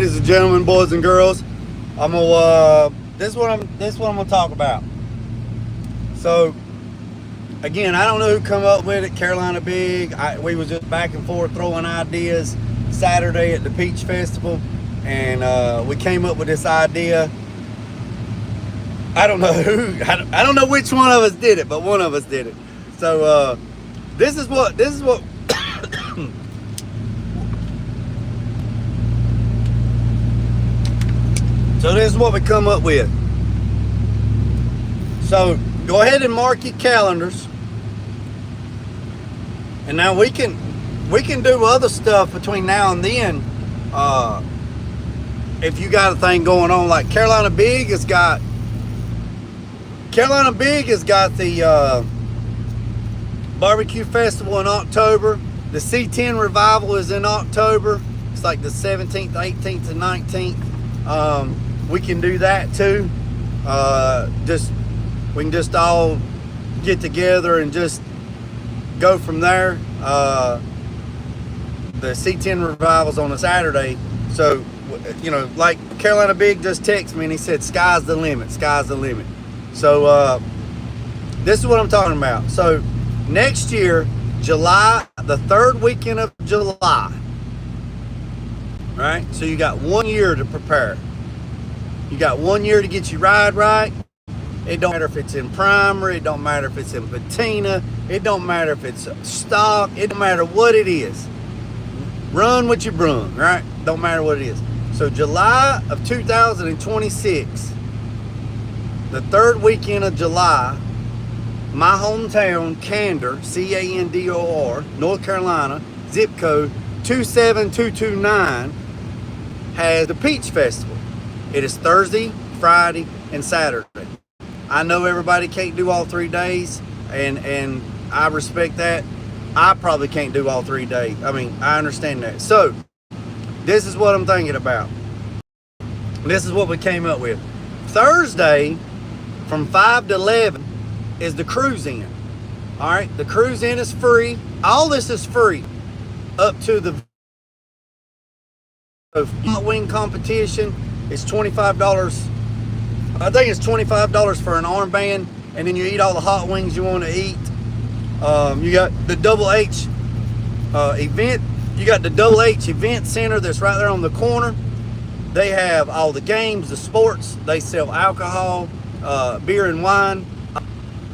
ladies and gentlemen, boys and girls. This is what I'm gonna talk about. So, again, I don't know who come up with it. Carolina Big. We was just back and forth throwing ideas Saturday at the Peach Festival, and we came up with this idea. I don't know who. I don't know which one of us did it, but one of us did it. So this is what. So this is what we come up with. So go ahead and mark your calendars. And now we can do other stuff between now and then. If you got a thing going on, like Carolina Big has got the barbecue festival in October. The C10 revival is in October. It's like the 17th, 18th, and 19th. We can do that too. We can just all get together and just go from there. The C10 revival's on a Saturday, so like Carolina Big just texted me and he said, "Sky's the limit, sky's the limit." So this is what I'm talking about. So next year, July, the third weekend of July. Right? So you got 1 year to prepare. You got 1 year to get your ride right. It don't matter if it's in primer. It don't matter if it's in patina. It don't matter if it's stock. It don't matter what it is. Run what you brung, right? Don't matter what it is. So July of 2026, the third weekend of July, my hometown, Candor, Candor, North Carolina, zip code 27229, has the Peach Festival. It is Thursday, Friday, and Saturday. I know everybody can't do all 3 days, and I respect that. I probably can't do all 3 days. I mean, I understand that. So, this is what I'm thinking about. This is what we came up with. Thursday, from 5 to 11, is the cruise in. All right? The cruise in is free. All this is free up to the hot wing competition. It's $25. I think it's $25 for an armband, and then you eat all the hot wings you want to eat. You got the Double H event. You got the Double H Event Center that's right there on the corner. They have all the games, the sports. They sell alcohol, beer and wine.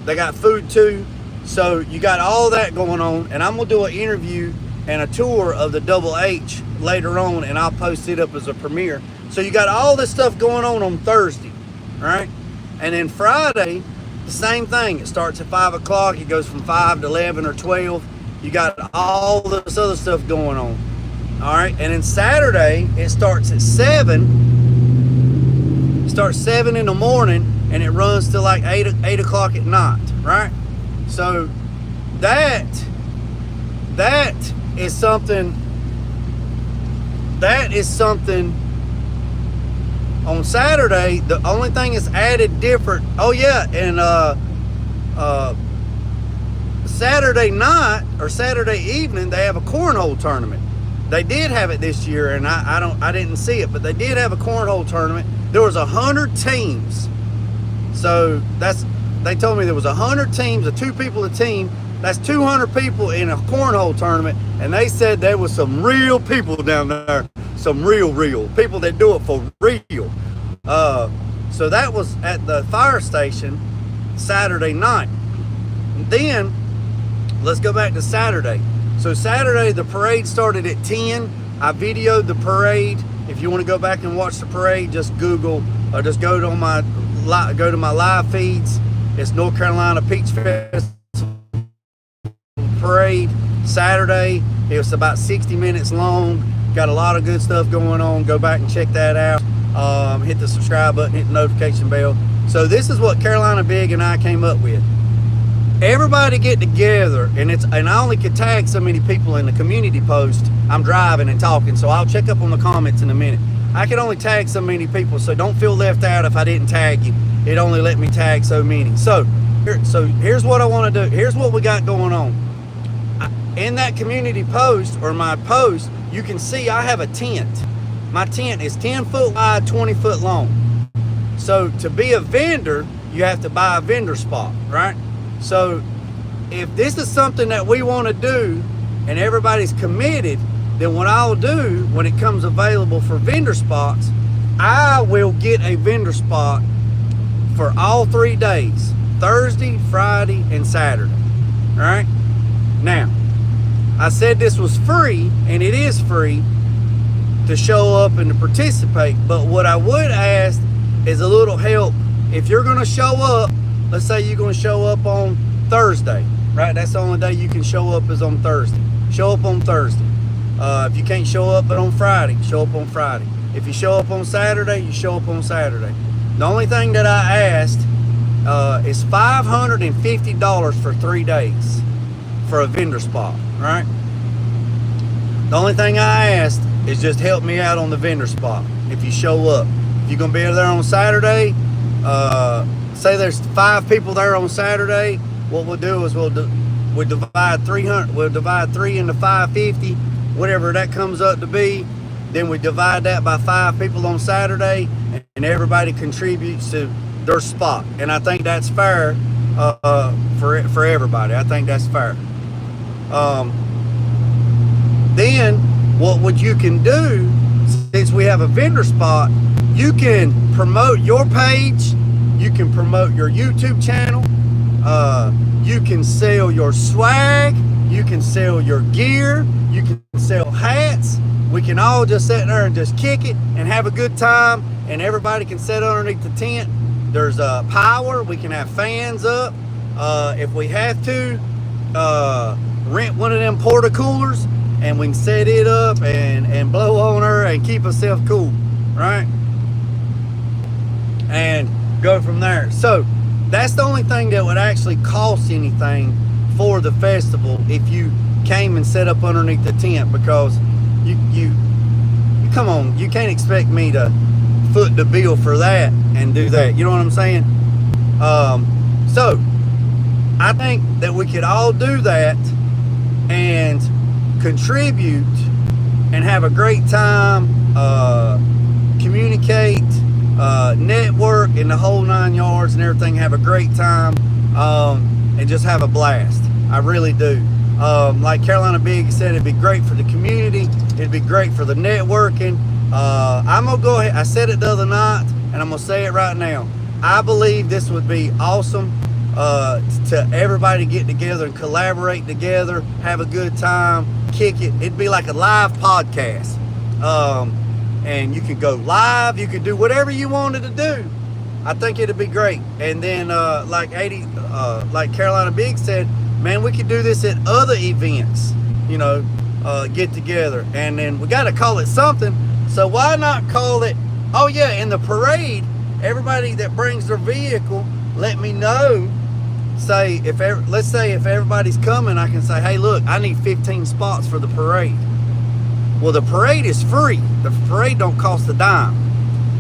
They got food too. So you got all that going on, and I'm gonna do an interview and a tour of the Double H later on, and I'll post it up as a premiere. So you got all this stuff going on Thursday, right? And then Friday, the same thing. It starts at 5 o'clock. It goes from 5 to 11 or 12. You got all this other stuff going on, all right? And then Saturday, it starts at 7. It starts 7 in the morning, and it runs to like 8 o'clock at night, right? So that is something. That is something. On Saturday, the only thing is added different. Oh yeah, and Saturday night or Saturday evening, they have a cornhole tournament. They did have it this year, and I didn't see it, but they did have a cornhole tournament. There was 100 teams. So they told me there was 100 teams, 2 people a team. That's 200 people in a cornhole tournament, and they said there was some real people down there. Some real people that do it for real. So that was at the fire station Saturday night. And then let's go back to Saturday. So Saturday, the parade started at 10. I videoed the parade. If you want to go back and watch the parade, just Google or just go to my live feeds. It's North Carolina Peach Festival Parade Saturday. It was about 60 minutes long. Got a lot of good stuff going on. Go back and check that out. Hit the subscribe button, hit the notification bell. So this is what Carolina Big and I came up with. Everybody get together, and I only could tag so many people in the community post. I'm driving and talking, so I'll check up on the comments in a minute. I can only tag so many people, so don't feel left out if I didn't tag you. It only let me tag so many. So here's what I want to do. Here's what we got going on. In that community post, or my post, you can see I have a tent. My tent is 10 foot wide, 20 foot long. So to be a vendor, you have to buy a vendor spot, right? So if this is something that we want to do and everybody's committed, then what I'll do when it comes available for vendor spots, I will get a vendor spot for all 3 days, Thursday, Friday, and Saturday. All right? Now, I said this was free, and it is free to show up and to participate, but what I would ask is a little help. If you're going to show up, let's say you're going to show up on Thursday, right? That's the only day you can show up is on Thursday. Show up on Thursday. If you can't show up on Friday, show up on Friday. If you show up on Saturday, you show up on Saturday. The only thing that I asked is $550 for 3 days for a vendor spot, right? The only thing I asked is just help me out on the vendor spot if you show up. If you're going to be there on Saturday, say there's 5 people there on Saturday, what we'll do is we'll divide 300, we'll divide 3 into 550, whatever that comes up to be. Then we divide that by 5 people on Saturday, and everybody contributes to their spot. And I think that's fair for everybody. I think that's fair. Then what you can do, since we have a vendor spot, you can promote your page, you can promote your YouTube channel, you can sell your swag, you can sell your gear, you can sell hats. We can all just sit there and just kick it and have a good time, and everybody can sit underneath the tent. There's power. We can have fans up. If we have to, rent one of them porta coolers, and we can set it up and blow on her and keep ourselves cool, right? And go from there. So that's the only thing that would actually cost anything for the festival if you came and set up underneath the tent, because you come on, you can't expect me to foot the bill for that and do that. You know what I'm saying? So I think that we could all do that and contribute and have a great time, communicate, network, and the whole 9 yards and everything. Have a great time, and just have a blast. I really do. Like Carolina Big said, it'd be great for the community. It'd be great for the networking. I'm gonna go ahead. I said it the other night, and I'm gonna say it right now. I believe this would be awesome to everybody get together and collaborate together, have a good time, kick it. It'd be like a live podcast, and you could go live. You could do whatever you wanted to do. I think it'd be great. And then, like Carolina Big said, man, we could do this at other events, you know, get together. And then we got to call it something. So why not call it, oh yeah, in the parade, everybody that brings their vehicle, let me know. Say, let's say if everybody's coming, I can say, hey, look, I need 15 spots for the parade. Well, the parade is free. The parade don't cost a dime.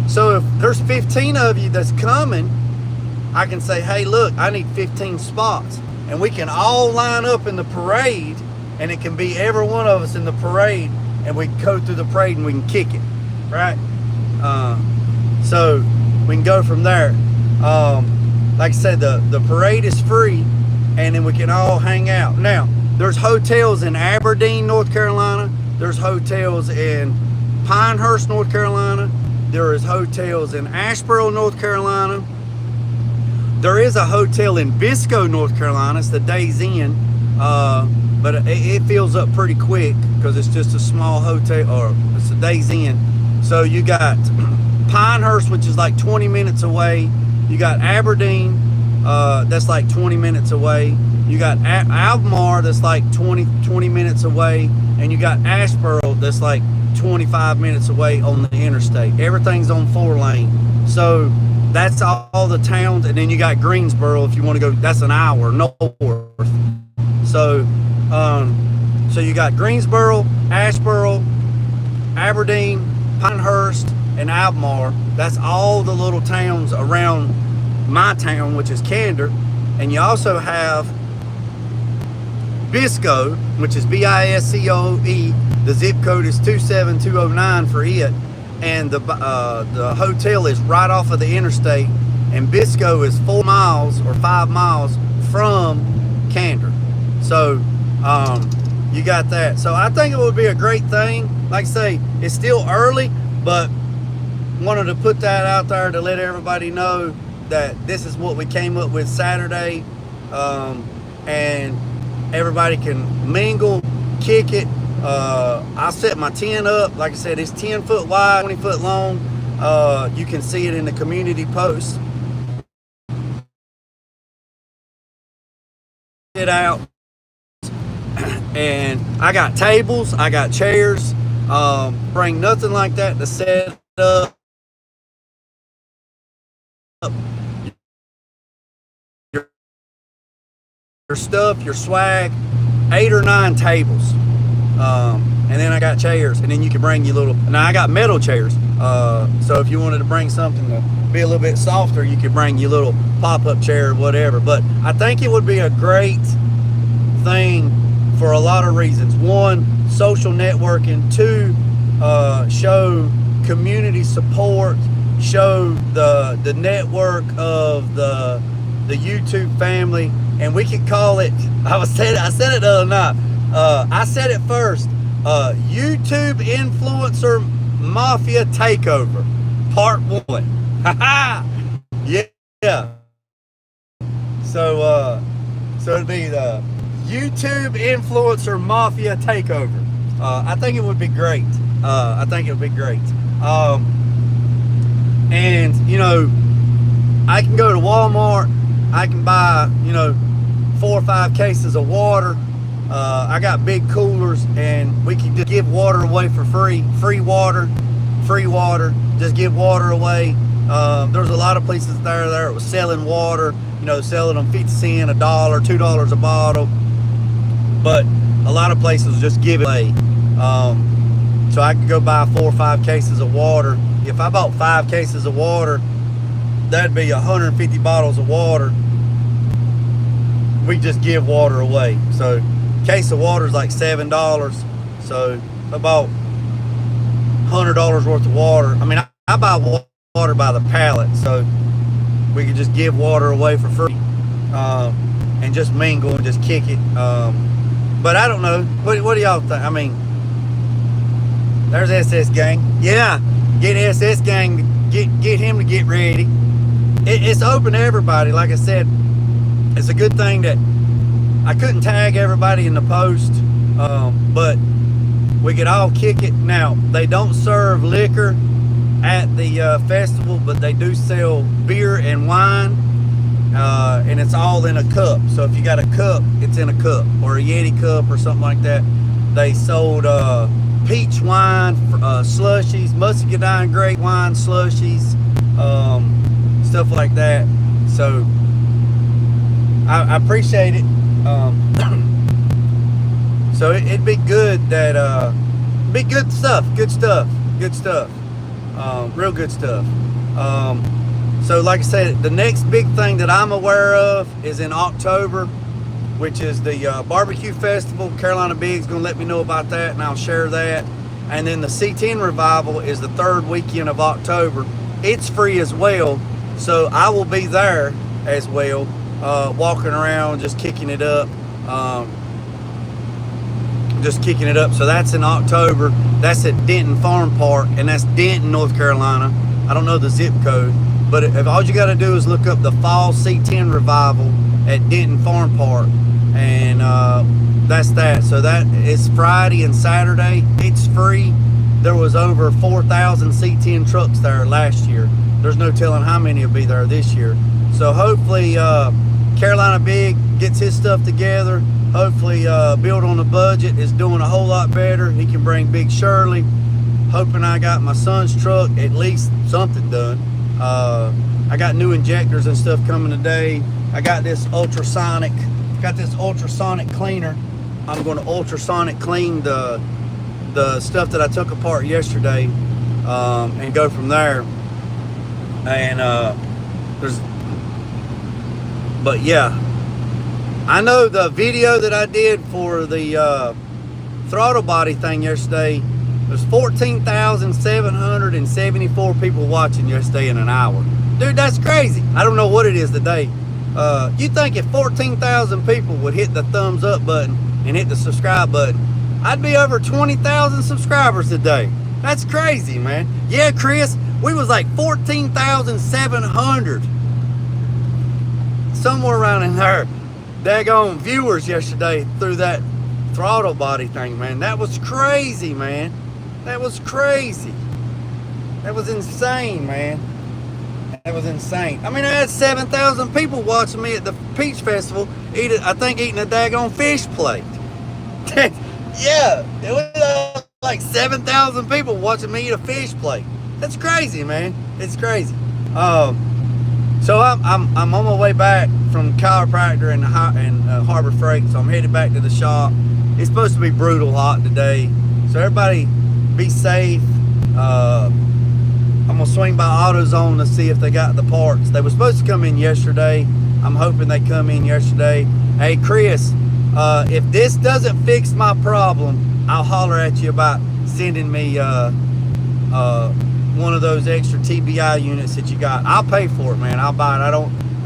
So if there's 15 of you that's coming, I can say, hey, look, I need 15 spots. And we can all line up in the parade, and it can be every one of us in the parade, and we can go through the parade and we can kick it, right? So we can go from there. Like I said, the parade is free, and then we can all hang out. Now, there's hotels in Aberdeen, North Carolina. There's hotels in Pinehurst, North Carolina. There is hotels in Asheboro, North Carolina. There is a hotel in Bisco, North Carolina. It's the Days Inn, but it fills up pretty quick because it's just a small hotel, or it's a Days Inn. So you got Pinehurst, which is like 20 minutes away. You got Aberdeen, that's like 20 minutes away. You got Albemarle, that's like 20 minutes away. And you got Asheboro, that's like 25 minutes away on the interstate. Everything's on 4-lane. So that's all the towns. And then you got Greensboro, if you want to go, that's an hour north. So so you got Greensboro, Asheboro, Aberdeen, Pinehurst, and Albemarle. That's all the little towns around my town, which is Candor. And you also have Bisco, which is Biscoe. The zip code is 27209 for it. and the hotel is right off of the interstate, and Bisco is 4 miles or 5 miles from Candor. So you got that. So I think it would be a great thing. Like I say, it's still early, but wanted to put that out there to let everybody know that this is what we came up with Saturday, and everybody can mingle, kick it. I set my tent up. Like I said, it's 10 foot wide, 20 foot long. You can see it in the community post. It out. And I got tables, I got chairs. Bring nothing like that to set up. Your stuff, your swag, 8 or 9 tables. And then I got chairs, and then you can bring your little, now I got metal chairs. So if you wanted to bring something to be a little bit softer, you could bring your little pop-up chair or whatever. But I think it would be a great thing for a lot of reasons. One, social networking. Two, show community support, show the network of the YouTube family. And we could call it, I said it the other night, I said it first, YouTube Influencer Mafia Takeover, Part 1. Yeah. So it'd be the YouTube Influencer Mafia Takeover. I think it would be great. And, you know, I can go to Walmart, I can buy, you know, 4 or 5 cases of water. I got big coolers, and we can just give water away for free. Free water. Just give water away. There's a lot of places there that was selling water, you know, selling them 50 cents, $1, $2 a bottle. But a lot of places just give it away. So I could go buy 4 or 5 cases of water. If I bought 5 cases of water, that'd be 150 bottles of water. We just give water away. So case of water is like $7. So I bought $100 worth of water. I mean, I buy water by the pallet, so we could just give water away for free, and just mingle and just kick it. But I don't know. What do y'all think? I mean, there's SS Gang. Yeah, get SS Gang. Get him to get ready. It's open to everybody. Like I said, it's a good thing that I couldn't tag everybody in the post, but we could all kick it. Now, they don't serve liquor at the festival, but they do sell beer and wine, and it's all in a cup. So if you got a cup, it's in a cup, or a Yeti cup or something like that. They sold peach wine, slushies, muscadine grape wine slushies, stuff like that. So I appreciate it. So it'd be good that be good stuff, real good stuff. So like I said, the next big thing that I'm aware of is in October, which is the barbecue festival. Carolina Big's gonna let me know about that, and I'll share that. And then the C10 revival is the 3rd weekend of October. It's free as well, so I will be there as well, walking around, just kicking it up. So that's in October. That's at Denton Farm Park, and that's Denton, North Carolina. I don't know the zip code, but if all you got to do is look up the Fall C10 Revival at Denton Farm Park, and that's that. So that is Friday and Saturday. It's free. There was over 4,000 C10 trucks there last year. There's no telling how many will be there this year. So hopefully Carolina Big gets his stuff together. Hopefully Build on the Budget is doing a whole lot better. He can bring Big Shirley. Hoping I got my son's truck, at least something done. I got new injectors and stuff coming today. I got this ultrasonic cleaner. I'm going to ultrasonic clean the stuff that I took apart yesterday, and go from there. And but yeah, I know the video that I did for the throttle body thing yesterday, There's 14,774 people watching yesterday in an hour. Dude, that's crazy. I don't know what it is today. You think if 14,000 people would hit the thumbs up button and hit the subscribe button, I'd be over 20,000 subscribers today. That's crazy, man. Yeah, Chris, we was like 14,700. Somewhere around in there. Daggone viewers yesterday through that throttle body thing, man. That was crazy, man. That was crazy. That was insane, man. That was insane. I mean, I had 7,000 people watching me at the Peach Festival, eating a daggone fish plate. Yeah, it was like 7,000 people watching me eat a fish plate. That's crazy, man. It's crazy. So I'm on my way back from chiropractor and Harbor Freight, so I'm headed back to the shop. It's supposed to be brutal hot today, so everybody be safe. I'm gonna swing by AutoZone to see if they got the parts. They were supposed to come in yesterday. I'm hoping they come in yesterday. Hey Chris, if this doesn't fix my problem, I'll holler at you about sending me one of those extra TBI units that you got. I'll pay for it, man. I'll buy it.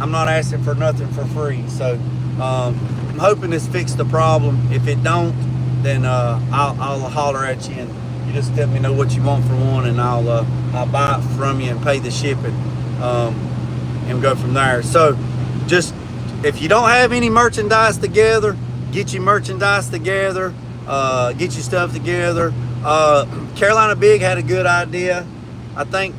I'm not asking for nothing for free. So I'm hoping this fixed the problem. If it don't, then I'll holler at you, and you just let me know what you want for one, and I'll buy it from you and pay the shipping, and go from there. So just, if you don't have any merchandise together, get your merchandise together, get your stuff together. Carolina Big had a good idea. I think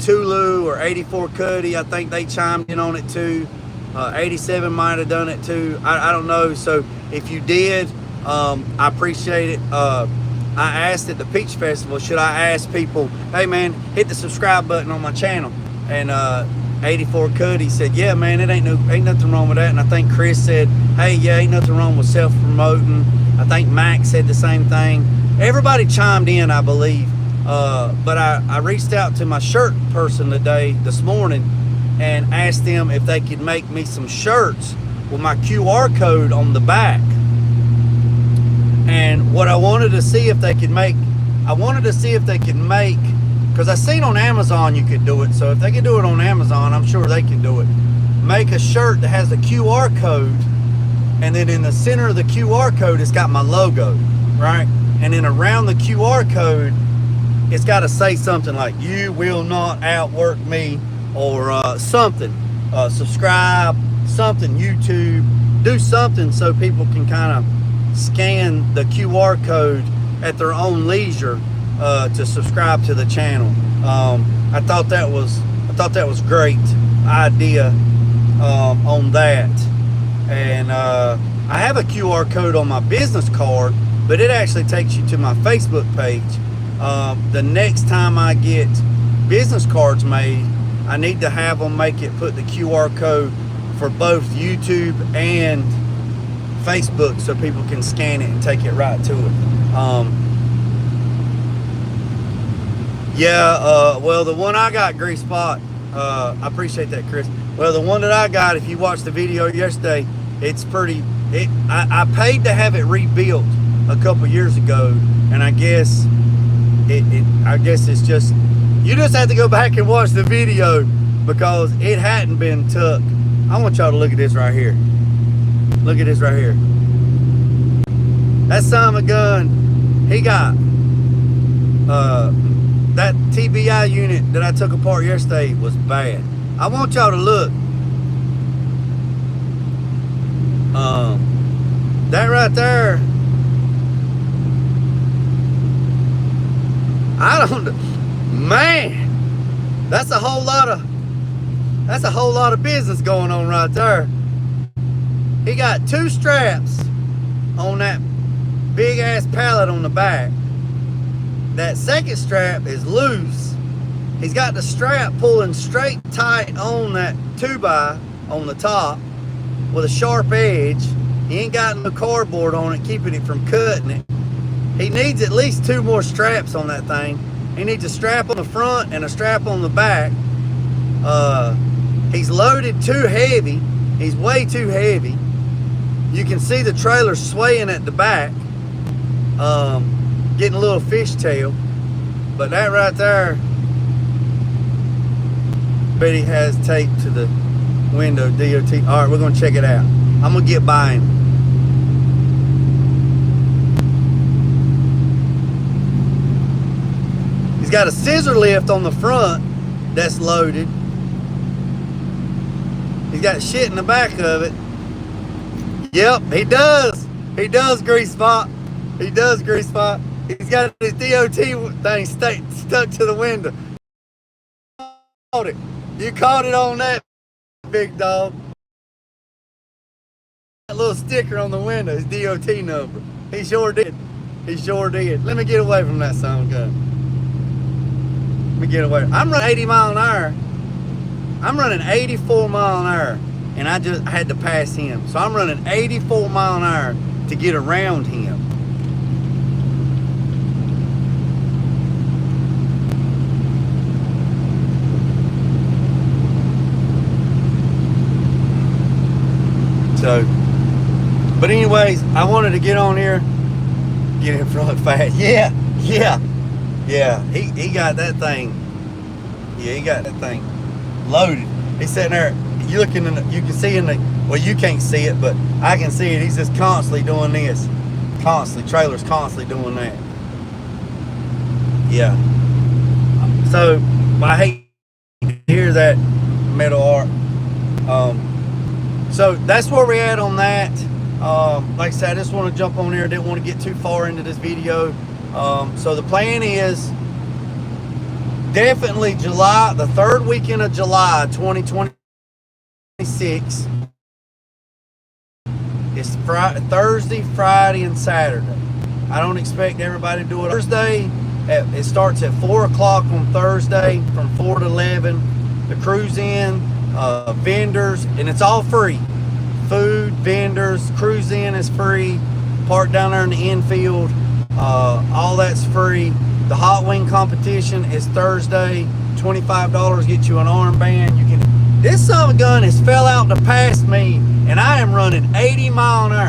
Tulu or 84 Cuddy, I think they chimed in on it too. 87 might have done it too. I don't know. So if you did, I appreciate it. I asked at the Peach Festival, should I ask people, hey man, hit the subscribe button on my channel? And 84 Cuddy said, yeah man, it ain't nothing wrong with that. And I think Chris said, hey, yeah, ain't nothing wrong with self-promoting. I think Max said the same thing. Everybody chimed in, I believe. But I reached out to my shirt person this morning, and asked them if they could make me some shirts with my QR code on the back. And what I wanted to see if they could make, because I seen on Amazon you could do it. So if they can do it on Amazon, I'm sure they can do it. Make a shirt that has a QR code, and then in the center of the QR code, it's got my logo, right? And then around the QR code, it's got to say something like, you will not outwork me, or something. Subscribe, something, YouTube. Do something so people can kind of scan the QR code at their own leisure to subscribe to the channel. I thought that was great idea on that. And I have a QR code on my business card, but it actually takes you to my Facebook page. The next time I get business cards made, I need to have them put the QR code for both YouTube and Facebook, so people can scan it and take it right to it. Well, the one I got, Grease Spot, I appreciate that, Chris. Well, the one that I got, if you watched the video yesterday, it's pretty, I paid to have it rebuilt a couple years ago, and I guess it's just, you just have to go back and watch the video, because it hadn't been took. I want y'all to look at this right here. Look at this right here. That son of a gun, he got that TBI unit that I took apart yesterday was bad. I want y'all to look. That right there, I don't, man, that's a whole lot of business going on right there. He got two straps on that big ass pallet on the back. That second strap is loose. He's got the strap pulling straight tight on that 2x on the top with a sharp edge. He ain't got no cardboard on it keeping it from cutting it. He needs at least two more straps on that thing. He needs a strap on the front and a strap on the back. He's loaded too heavy. He's way too heavy. You can see the trailer swaying at the back. getting a little fishtail. But that right there, Betty has taped to the window, DOT. All right, we're gonna check it out. I'm gonna get by him. He's got a scissor lift on the front that's loaded. He's got shit in the back of it. Yep, he does. He does, Grease Spot. He does, Grease Spot. He's got his DOT thing stuck to the window. Caught it. You caught it on that, big dog. That little sticker on the window, his DOT number. He sure did. He sure did. Let me get away from that son of a gun. Let me get away. I'm running 80 mile an hour. I'm running 84 mile an hour, and I had to pass him. So I'm running 84 mile an hour to get around him. So, but anyways, I wanted to get on here, get in front fast. Yeah. He got that thing. Yeah, he got that thing loaded. He's sitting there. You looking in the, you can see in the, well, you can't see it, but I can see it. He's just constantly doing this, constantly. Trailer's constantly doing that. Yeah. So I hate to hear that, Metal Art. So that's where we're at on that. Like I said, I just want to jump on here. I didn't want to get too far into this video. So the plan is definitely July, the third weekend of July 2026. It's Thursday, Friday, and Saturday. I don't expect everybody to do it Thursday. It starts at 4 o'clock on Thursday from 4 to 11. The cruise in, vendors, and it's all free. Food, vendors, cruise in is free. Park down there in the infield, all that's free. The hot wing competition is Thursday. $25 get you an armband. You can. This son of a gun has fell out to pass me, and I am running 80 mile an hour.